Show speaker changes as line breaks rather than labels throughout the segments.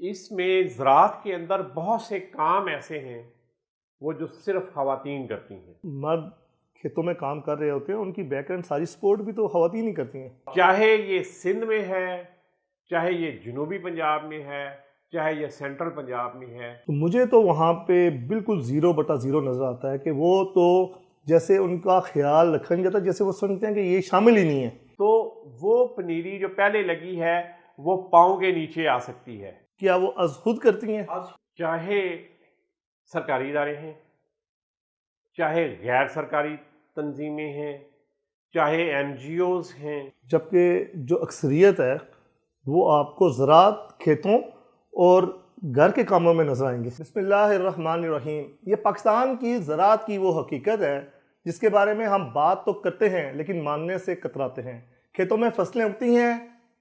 اس میں زراعت کے اندر بہت سے کام ایسے ہیں وہ جو صرف خواتین کرتی ہیں.
مرد کھیتوں میں کام کر رہے ہوتے ہیں، ان کی بیک اینڈ ساری سپورٹ بھی تو خواتین ہی کرتی ہیں.
چاہے یہ سندھ میں ہے، چاہے یہ جنوبی پنجاب میں ہے، چاہے یہ سینٹرل پنجاب میں ہے.
تو مجھے تو وہاں پہ بالکل 0/0 نظر آتا ہے کہ وہ تو جیسے ان کا خیال رکھا نہیں جاتا، جیسے وہ سمجھتے ہیں کہ یہ شامل ہی نہیں ہے.
تو وہ پنیری جو پہلے لگی ہے وہ پاؤں کے نیچے آ سکتی ہے.
کیا وہ از خود کرتی ہیں؟
چاہے سرکاری ادارے ہیں، چاہے غیر سرکاری تنظیمیں ہیں، چاہے این جی اوز ہیں.
جبکہ جو اکثریت ہے وہ آپ کو زراعت، کھیتوں اور گھر کے کاموں میں نظر آئیں گے. بسم اللہ الرحمن الرحیم. یہ پاکستان کی زراعت کی وہ حقیقت ہے جس کے بارے میں ہم بات تو کرتے ہیں لیکن ماننے سے کتراتے ہیں. کھیتوں میں فصلیں اگتی ہیں،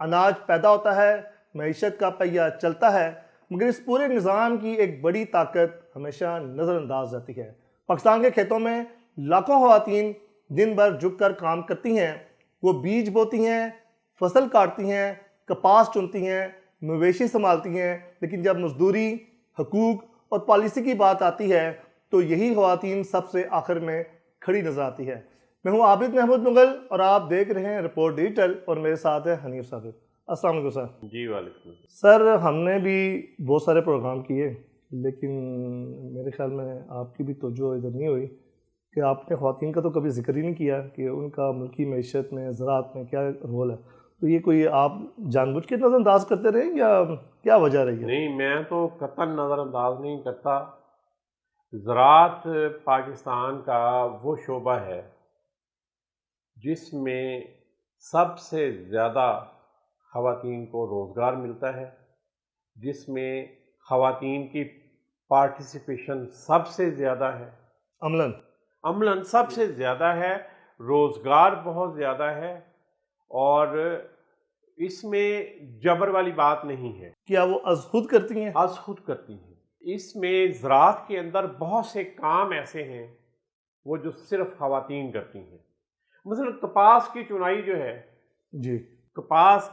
اناج پیدا ہوتا ہے، معیشت کا پہیہ چلتا ہے، مگر اس پورے نظام کی ایک بڑی طاقت ہمیشہ نظر انداز رہتی ہے. پاکستان کے کھیتوں میں لاکھوں خواتین دن بھر جھک کر کام کرتی ہیں. وہ بیج بوتی ہیں، فصل کاٹتی ہیں، کپاس چنتی ہیں، مویشی سنبھالتی ہیں، لیکن جب مزدوری، حقوق اور پالیسی کی بات آتی ہے تو یہی خواتین سب سے آخر میں کھڑی نظر آتی ہے. میں ہوں عابد محمود مغل اور آپ دیکھ رہے ہیں رپورٹ ڈیجیٹل، اور میرے ساتھ ہے حنیف صابر. السلام علیکم سر.
جی وعلیکم.
سر ہم نے بھی بہت سارے پروگرام کیے لیکن میرے خیال میں آپ کی بھی توجہ ادھر نہیں ہوئی کہ آپ نے خواتین کا تو کبھی ذکر ہی نہیں کیا کہ ان کا ملکی معیشت میں، زراعت میں کیا رول ہے. تو یہ کوئی آپ جان بوجھ کے نظر انداز کرتے رہے یا کیا وجہ رہی ہے؟
نہیں، میں تو قطعاً نظر انداز نہیں کرتا. زراعت پاکستان کا وہ شعبہ ہے جس میں سب سے زیادہ خواتین کو روزگار ملتا ہے، جس میں خواتین کی پارٹیسپیشن سب سے زیادہ ہے، عملاً سب سے زیادہ ہے، روزگار بہت زیادہ ہے، اور اس میں جبر والی بات نہیں ہے.
کیا وہ از خود کرتی ہیں؟
از خود کرتی ہیں. اس میں زراعت کے اندر بہت سے کام ایسے ہیں وہ جو صرف خواتین کرتی ہیں. مثلا کپاس کی چنائی جو ہے،
جی،
کپاس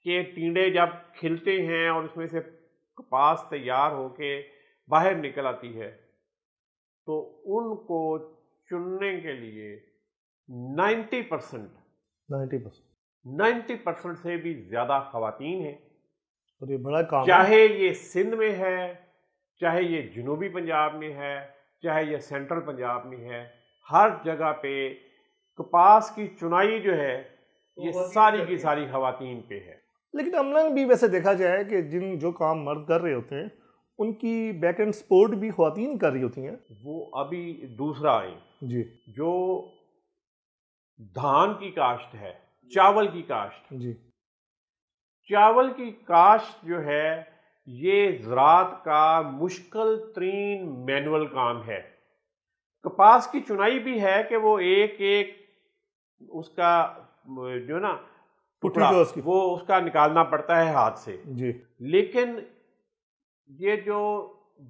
کے ٹینڈے جب کھلتے ہیں اور اس میں سے کپاس تیار ہو کے باہر نکل آتی ہے تو ان کو چننے کے لیے 90% سے بھی زیادہ خواتین ہیں.
اور یہ بڑا کام ہے.
چاہے یہ سندھ میں ہے، چاہے یہ جنوبی پنجاب میں ہے، چاہے یہ سینٹرل پنجاب میں ہے، ہر جگہ پہ کپاس کی چنائی جو ہے یہ ساری کی ساری خواتین پہ ہے.
لیکن عملاً بھی ویسے دیکھا جائے کہ جو کام مرد کر رہے ہوتے ہیں ان کی بیک اینڈ سپورٹ بھی خواتین کر رہی ہوتی ہیں.
وہ ابھی دوسرا آئیں
جی،
جو دھان کی کاشت ہے، چاول کی کاشت.
جی،
چاول کی کاشت جو ہے یہ زراعت کا مشکل ترین مینول کام ہے. کپاس کی چنائی بھی ہے کہ وہ ایک ایک اس کا جو ہے نا ٹکڑا وہ اس کا نکالنا پڑتا ہے ہاتھ سے.
جی،
لیکن یہ جو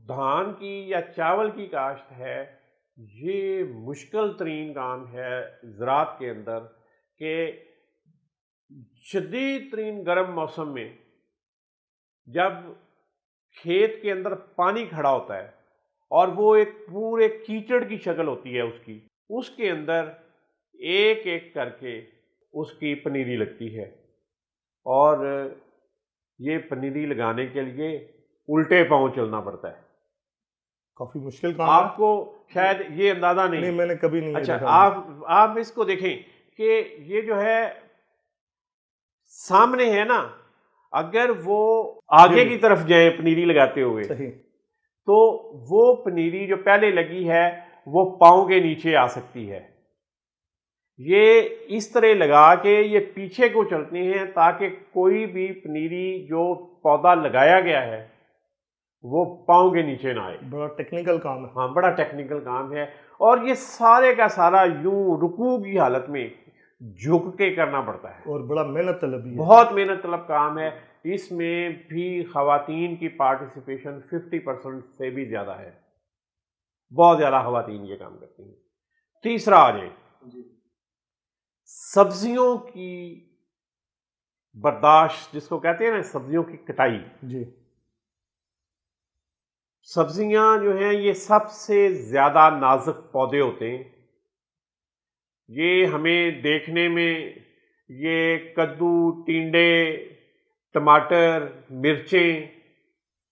دھان کی یا چاول کی کاشت ہے یہ مشکل ترین کام ہے زراعت کے اندر، کہ شدید ترین گرم موسم میں جب کھیت کے اندر پانی کھڑا ہوتا ہے اور وہ ایک پورے کیچڑ کی شکل ہوتی ہے اس کے اندر ایک ایک کر کے اس کی پنیری لگتی ہے، اور یہ پنیری لگانے کے لیے الٹے پاؤں چلنا پڑتا ہے.
کافی مشکل کام.
آپ کو شاید یہ اندازہ نہیں،
میں نے کبھی نہیں.
اچھا آپ اس کو دیکھیں کہ یہ جو ہے سامنے ہے نا، اگر وہ آگے کی طرف جائیں پنیری لگاتے ہوئے تو وہ پنیری جو پہلے لگی ہے وہ پاؤں کے نیچے آ سکتی ہے. یہ اس طرح لگا کے یہ پیچھے کو چلتے ہیں تاکہ کوئی بھی پنیری جو پودا لگایا گیا ہے وہ پاؤں کے نیچے نہ آئے.
بڑا ٹیکنیکل کام ہے.
ہاں، بڑا ٹیکنیکل کام ہے، اور یہ سارے کا سارا یوں رکوع کی حالت میں جھک کے کرنا پڑتا ہے،
اور بڑا محنت طلب بھی ہے.
بہت محنت طلب کام ہے. اس میں بھی خواتین کی پارٹیسپیشن 50% سے بھی زیادہ ہے، بہت زیادہ خواتین یہ کام کرتی ہیں. تیسرا آ جائیں، سبزیوں کی برداشت جس کو کہتے ہیں نا، سبزیوں کی کٹائی.
جی،
سبزیاں جو ہیں یہ سب سے زیادہ نازک پودے ہوتے ہیں. یہ ہمیں دیکھنے میں یہ کدو، ٹینڈے، ٹماٹر، مرچیں،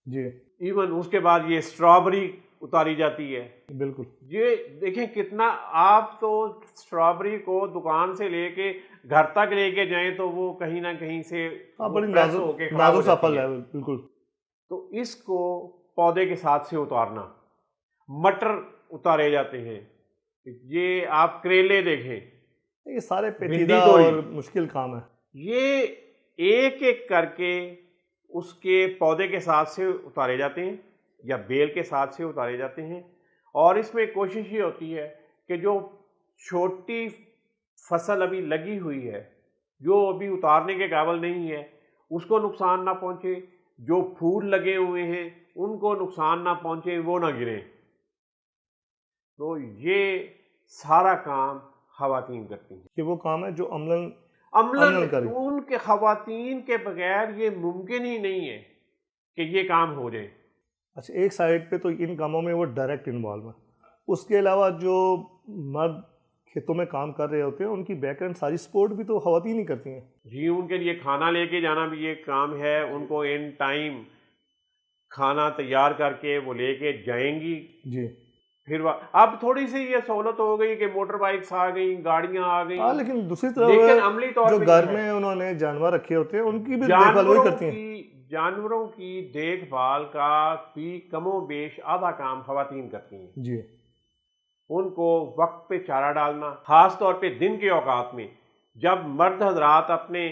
جی
ایون اس کے بعد یہ اسٹرابری اتاری جاتی ہے.
بالکل.
یہ دیکھیں کتنا، آپ تو اسٹرابری کو دکان سے لے کے گھر تک لے کے جائیں تو وہ کہیں نہ کہیں سے
ہاں
وہ
بڑی
پریس ہو کے خراب ہو
نازک سا
جاتی
پھل
ہے.
ہے بالکل.
تو اس کو پودے کے ساتھ سے اتارنا. مٹر اتارے جاتے ہیں. یہ آپ کریلے دیکھیں،
یہ سارے پیچیدہ
بھنڈی توڑی،
اور مشکل کام ہے.
یہ ایک ایک کر کے اس کے پودے کے ساتھ سے اتارے جاتے ہیں یا بیل کے ساتھ سے اتارے جاتے ہیں. اور اس میں کوشش یہ ہوتی ہے کہ جو چھوٹی فصل ابھی لگی ہوئی ہے، جو ابھی اتارنے کے قابل نہیں ہے، اس کو نقصان نہ پہنچے. جو پھول لگے ہوئے ہیں ان کو نقصان نہ پہنچے، وہ نہ گریں. تو یہ سارا کام خواتین کرتی ہیں.
کہ وہ کام ہے جو عملاً
عملاً
کری.
ان کے خواتین کے بغیر یہ ممکن ہی نہیں ہے کہ یہ کام ہو جائے.
اچھا، ایک سائڈ پہ تو ان کاموں میں وہ ڈائریکٹ انوالو ہے. اس کے علاوہ جو مرد کھیتوں میں کام کر رہے ہوتے ہیں ان کی بیک اینڈ ساری سپورٹ بھی تو خواتین ہی کرتی ہیں.
جی، ان کے لیے کھانا لے کے جانا بھی ایک کام ہے. ان کو ان ٹائم کھانا تیار کر کے وہ لے کے جائیں گی.
جی.
پھر اب تھوڑی سی یہ سہولت ہو گئی کہ موٹر بائکس آ گئیں، گاڑیاں آ
ہاں،
گئیں،
لیکن دوسری
لیکن
طرف
عملی طور
جو
پہ
گھر
یہ ہے
میں انہوں نے جانور رکھے ہوتے ہیں ان کی بھی دیکھ بھال وہی کرتی ہیں.
جانوروں کی دیکھ بھال کا بھی کم و بیش آدھا کام خواتین کرتی ہیں.
جی.
ان کو وقت پہ چارہ ڈالنا، خاص طور پہ دن کے اوقات میں جب مرد حضرات اپنے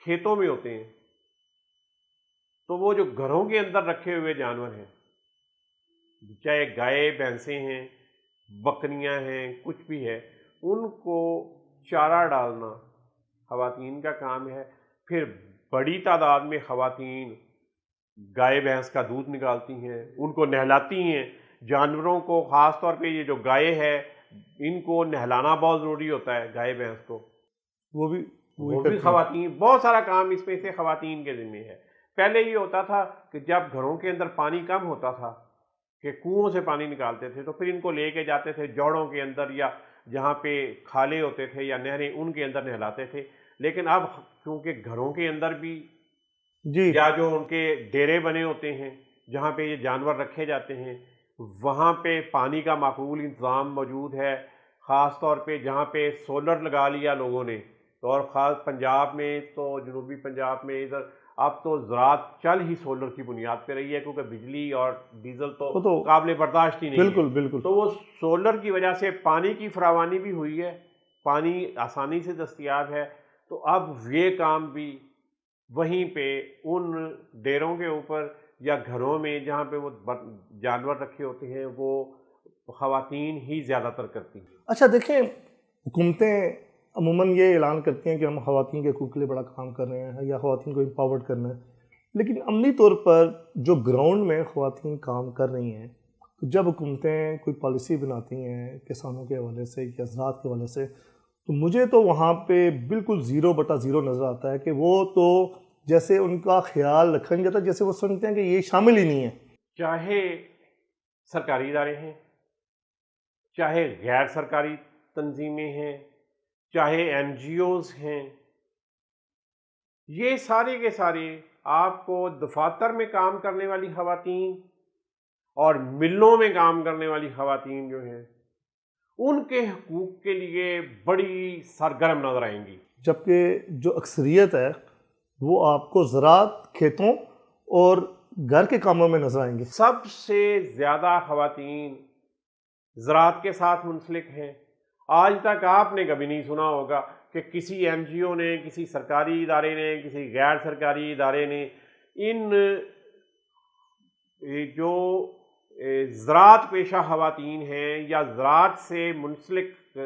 کھیتوں میں ہوتے ہیں تو وہ جو گھروں کے اندر رکھے ہوئے جانور ہیں، چاہے گائے بھینسیں ہیں، بکریاں ہیں، کچھ بھی ہے، ان کو چارہ ڈالنا خواتین کا کام ہے. پھر بڑی تعداد میں خواتین گائے بھینس کا دودھ نکالتی ہیں، ان کو نہلاتی ہیں. جانوروں کو خاص طور پہ یہ جو گائے ہے ان کو نہلانا بہت ضروری ہوتا ہے. گائے بھینس کو
وہ بھی
وہ بھی خواتین، بہت سارا کام اس میں سے خواتین کے ذمہ ہے. پہلے یہ ہوتا تھا کہ جب گھروں کے اندر پانی کم ہوتا تھا کہ کنوؤں سے پانی نکالتے تھے تو پھر ان کو لے کے جاتے تھے جوڑوں کے اندر یا جہاں پہ کھالے ہوتے تھے یا نہریں ان کے اندر نہلاتے تھے. لیکن اب کیونکہ گھروں کے اندر بھی
جی
یا جو ان کے ڈیرے بنے ہوتے ہیں جہاں پہ یہ جانور رکھے جاتے ہیں وہاں پہ پانی کا معقول انتظام موجود ہے. خاص طور پہ جہاں پہ سولر لگا لیا لوگوں نے، تو اور خاص پنجاب میں تو جنوبی پنجاب میں ادھر اب تو زراعت چل ہی سولر کی بنیاد پہ رہی ہے، کیونکہ بجلی اور ڈیزل تو
وہ تو
قابل برداشت ہی نہیں ہے.
بالکل بالکل.
تو وہ سولر کی وجہ سے پانی کی فراوانی بھی ہوئی ہے، پانی آسانی سے دستیاب ہے. تو اب یہ کام بھی وہیں پہ ان ڈیروں کے اوپر یا گھروں میں جہاں پہ وہ جانور رکھے ہوتے ہیں وہ خواتین ہی زیادہ تر کرتی ہیں.
اچھا دیکھیں، حکومتیں عموماً یہ اعلان کرتی ہیں کہ ہم خواتین کے حقوق کے لیے بڑا کام کر رہے ہیں یا خواتین کو امپاورڈ کرنا ہے، لیکن عملی طور پر جو گراؤنڈ میں خواتین کام کر رہی ہیں، جب حکومتیں کوئی پالیسی بناتی ہیں کسانوں کے حوالے سے یا زراعت کے حوالے سے، تو مجھے تو وہاں پہ بالکل 0/0 نظر آتا ہے کہ وہ تو جیسے ان کا خیال رکھا نہیں جاتا، جیسے وہ سمجھتے ہیں کہ یہ شامل ہی نہیں ہے.
چاہے سرکاری ادارے ہیں، چاہے غیر سرکاری تنظیمیں ہیں، چاہے NGOs ہیں، یہ سارے کے سارے آپ کو دفاتر میں کام کرنے والی خواتین اور ملوں میں کام کرنے والی خواتین جو ہیں ان کے حقوق کے لیے بڑی سرگرم نظر آئیں گی.
جبکہ جو اکثریت ہے وہ آپ کو زراعت، کھیتوں اور گھر کے کاموں میں نظر آئیں گے.
سب سے زیادہ خواتین زراعت کے ساتھ منسلک ہیں. آج تک آپ نے کبھی نہیں سنا ہوگا کہ کسی NGO نے، کسی سرکاری ادارے نے، کسی غیر سرکاری ادارے نے ان جو زراعت پیشہ خواتین ہیں یا زراعت سے منسلک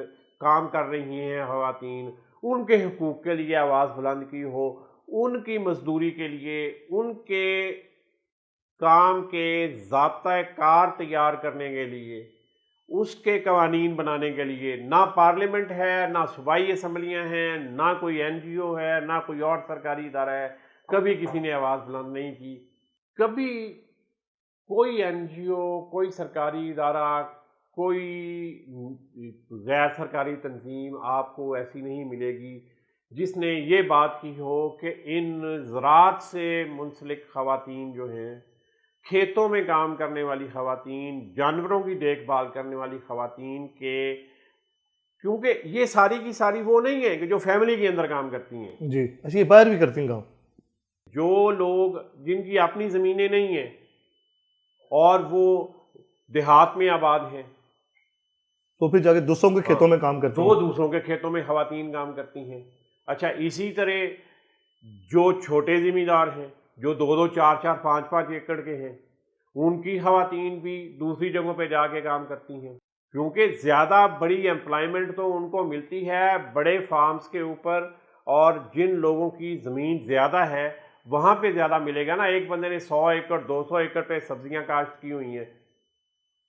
کام کر رہی ہیں خواتین، ان کے حقوق کے لیے آواز بلند کی ہو، ان کی مزدوری کے لیے، ان کے کام کے ضابطۂ کار تیار کرنے کے لیے، اس کے قوانین بنانے کے لیے. نہ پارلیمنٹ ہے، نہ صوبائی اسمبلیاں ہیں، نہ کوئی NGO ہے، نہ کوئی اور سرکاری ادارہ ہے. کبھی کسی نے آواز بلند نہیں کی. کبھی کوئی این جی او، کوئی سرکاری ادارہ، کوئی غیر سرکاری تنظیم آپ کو ایسی نہیں ملے گی جس نے یہ بات کی ہو کہ ان زراعت سے منسلک خواتین جو ہیں، کھیتوں میں کام کرنے والی خواتین، جانوروں کی دیکھ بھال کرنے والی خواتین کے، کیونکہ یہ ساری کی ساری وہ نہیں ہیں کہ جو فیملی کے اندر کام کرتی ہیں.
جی اچھا، یہ باہر بھی کرتی ہیں کام.
جو لوگ جن کی اپنی زمینیں نہیں ہیں اور وہ دیہات میں آباد ہیں،
تو پھر جا کے دوسروں کے کھیتوں میں کام کرتی ہیں.
وہ دوسروں کے کھیتوں میں خواتین کام کرتی ہیں. اچھا، اسی طرح جو چھوٹے ذمہ دار ہیں، جو 2-2 4-4 5-5 ایکڑ کے ہیں، ان کی خواتین بھی دوسری جگہوں پہ جا کے کام کرتی ہیں، کیونکہ زیادہ بڑی امپلائمنٹ تو ان کو ملتی ہے بڑے فارمز کے اوپر، اور جن لوگوں کی زمین زیادہ ہے وہاں پہ زیادہ ملے گا نا. ایک بندے نے 100 ایکڑ 200 ایکڑ پہ سبزیاں کاشت کی ہوئی ہیں،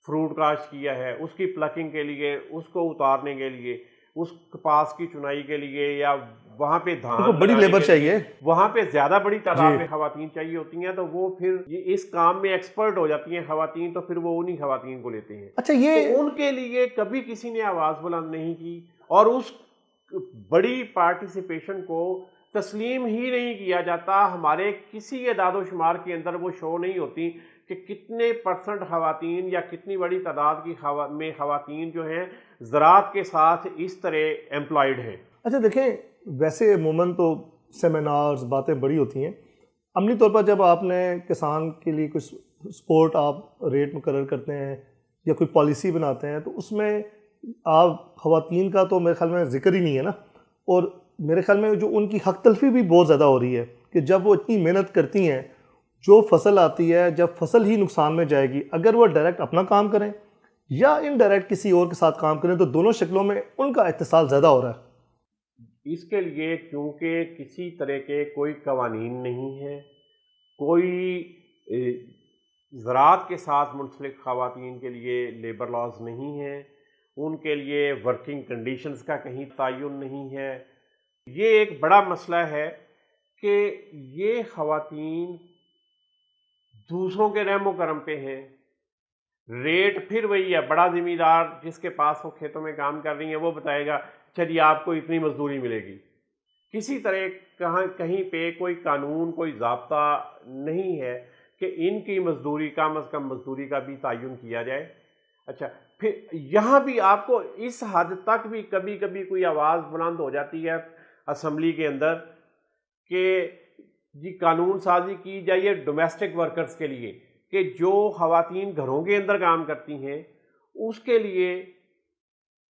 فروٹ کاشت کیا ہے، اس کی پلکنگ کے لیے، اس کو اتارنے کے لیے، اس کپاس کی چنائی کے لیے، یا وہاں پہ دھان
بڑی لیبر چاہیے،
وہاں پہ زیادہ بڑی تعداد میں خواتین چاہیے ہوتی ہیں، تو وہ پھر اس کام میں ایکسپرٹ ہو جاتی ہیں خواتین، تو پھر وہ انہی خواتین کو لیتے ہیں.
اچھا یہ
تو ان کے لیے کبھی کسی نے آواز بلند نہیں کی، اور اس بڑی پارٹیسپیشن کو تسلیم ہی نہیں کیا جاتا. ہمارے کسی اعداد و شمار کے اندر وہ شو نہیں ہوتی کہ کتنے پرسنٹ خواتین یا کتنی بڑی تعداد کی میں خواتین جو ہیں زراعت کے ساتھ اس طرح امپلائڈ ہیں.
اچھا دیکھیں، ویسے عموماً تو سیمینارز باتیں بڑی ہوتی ہیں. عملی طور پر جب آپ نے کسان کے لیے کچھ سپورٹ آپ ریٹ مقرر کرتے ہیں یا کوئی پالیسی بناتے ہیں، تو اس میں آپ خواتین کا تو میرے خیال میں ذکر ہی نہیں ہے نا. اور میرے خیال میں جو ان کی حق تلفی بھی بہت زیادہ ہو رہی ہے کہ جب وہ اتنی محنت کرتی ہیں، جو فصل آتی ہے، جب فصل ہی نقصان میں جائے گی، اگر وہ ڈائریکٹ اپنا کام کریں یا انڈائریکٹ کسی اور کے ساتھ کام کریں، تو دونوں شکلوں میں ان کا اتصال زیادہ ہو رہا ہے.
اس کے لیے کیونکہ کسی طرح کے کوئی قوانین نہیں ہیں، کوئی زراعت کے ساتھ منسلک خواتین کے لیے لیبر لاز نہیں ہیں، ان کے لیے ورکنگ کنڈیشنز کا کہیں تعین نہیں ہے. یہ ایک بڑا مسئلہ ہے کہ یہ خواتین دوسروں کے رحم و کرم پہ ہیں. ریٹ پھر وہی ہے، بڑا ذمہ دار جس کے پاس وہ کھیتوں میں کام کر رہی ہیں وہ بتائے گا چلیے آپ کو اتنی مزدوری ملے گی. کسی طرح کہیں پہ کوئی قانون، کوئی ضابطہ نہیں ہے کہ ان کی مزدوری، کم از کم مزدوری کا بھی تعین کیا جائے. اچھا، پھر یہاں بھی آپ کو اس حد تک بھی کبھی کبھی کوئی آواز بلند ہو جاتی ہے اسمبلی کے اندر کہ جی قانون سازی کی جائے ڈومیسٹک ورکرز کے لیے، کہ جو خواتین گھروں کے اندر کام کرتی ہیں اس کے لیے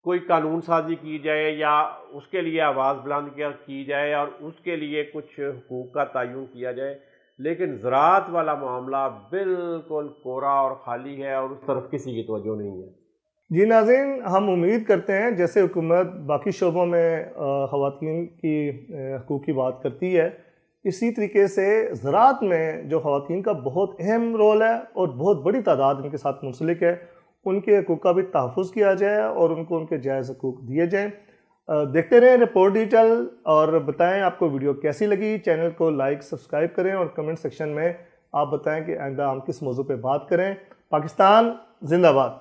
کوئی قانون سازی کی جائے یا اس کے لیے آواز بلند کی جائے اور اس کے لیے کچھ حقوق کا تعین کیا جائے. لیکن زراعت والا معاملہ بالکل کورا اور خالی ہے، اور اس طرف کسی کی توجہ نہیں ہے.
جی ناظرین، ہم امید کرتے ہیں جیسے حکومت باقی شعبوں میں خواتین کی حقوق کی بات کرتی ہے، اسی طریقے سے زراعت میں جو خواتین کا بہت اہم رول ہے اور بہت بڑی تعداد ان کے ساتھ منسلک ہے، ان کے حقوق کا بھی تحفظ کیا جائے اور ان کو ان کے جائز حقوق دیے جائیں. دیکھتے رہیں رپورٹ ڈیجیٹل، اور بتائیں آپ کو ویڈیو کیسی لگی. چینل کو لائک سبسکرائب کریں اور کمنٹ سیکشن میں آپ بتائیں کہ آئندہ ہم کس موضوع پہ بات کریں. پاکستان زندہ باد.